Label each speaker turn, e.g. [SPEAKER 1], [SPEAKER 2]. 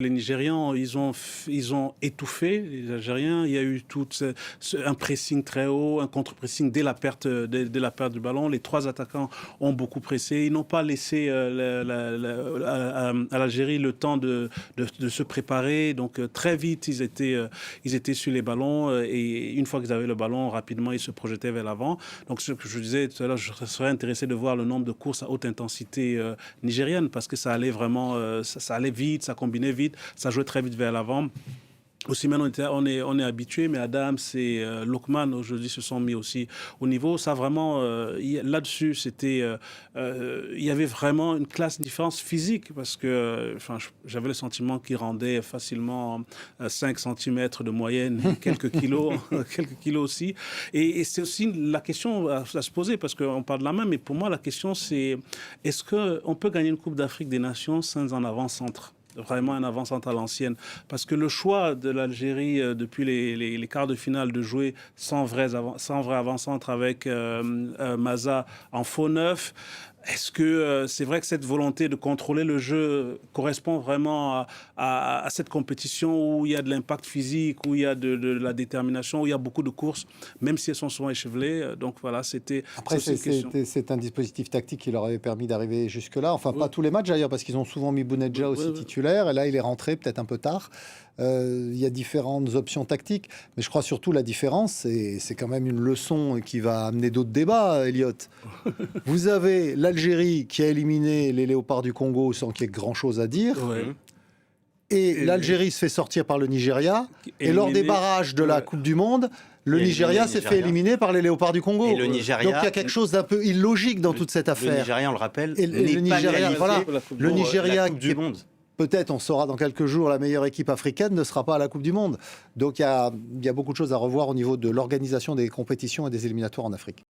[SPEAKER 1] Les Nigérians, ils ont étouffé les Algériens. Il y a eu un pressing très haut, un contre-pressing dès la perte du ballon. Les trois attaquants ont beaucoup pressé. Ils n'ont pas laissé à l'Algérie le temps de se préparer. Donc très vite, ils étaient sur les ballons. Et une fois qu'ils avaient le ballon, rapidement, ils se projetaient vers l'avant. Donc ce que je disais tout à l'heure, je serais intéressé de voir le nombre de courses à haute intensité nigérienne parce que ça allait vraiment, ça allait vite, ça combinait vite. Ça jouait très vite vers l'avant. Aussi, maintenant, on est habitué, mais Adams et Lokman, aujourd'hui, se sont mis aussi au niveau. Ça, vraiment, là-dessus, il y avait vraiment une classe différence physique, parce que j'avais le sentiment qu'ils rendaient facilement 5 cm de moyenne, quelques kilos, quelques kilos aussi. Et c'est aussi la question à se poser, parce qu'on parle de la main, mais pour moi, la question, c'est est-ce qu'on peut gagner une Coupe d'Afrique des Nations sans un avant-centre ? Vraiment un avant-centre à l'ancienne. Parce que le choix de l'Algérie depuis les quarts de finale de jouer sans vrai avant-centre avec Maza en faux neuf, est-ce que c'est vrai que cette volonté de contrôler le jeu correspond vraiment à cette compétition où il y a de l'impact physique, où il y a de la détermination, où il y a beaucoup de courses, même si elles sont souvent échevelées. Donc voilà, c'était...
[SPEAKER 2] Après, c'est un dispositif tactique qui leur avait permis d'arriver jusque-là. Enfin, pas tous les matchs d'ailleurs, parce qu'ils ont souvent mis Bounedjah aussi titulaire. Et là, il est rentré peut-être un peu tard. Il y a différentes options tactiques. Mais je crois surtout la différence, et c'est quand même une leçon qui va amener d'autres débats, Elliot. Vous avez l'Algérie qui a éliminé les Léopards du Congo sans qu'il y ait grand-chose à dire. Et l'Algérie se fait sortir par le Nigeria. Et lors des barrages de la Coupe du Monde, le Nigeria s'est fait éliminer par les Léopards du Congo.
[SPEAKER 3] Et le Nigeria,
[SPEAKER 2] donc il y a quelque chose d'un peu illogique dans toute cette affaire.
[SPEAKER 3] Le Nigeria, on le rappelle,
[SPEAKER 2] le Nigeria, voilà, le Nigeria
[SPEAKER 3] du monde.
[SPEAKER 2] Peut-être, on saura dans quelques jours, la meilleure équipe africaine ne sera pas à la Coupe du Monde. Donc il y a beaucoup de choses à revoir au niveau de l'organisation des compétitions et des éliminatoires en Afrique.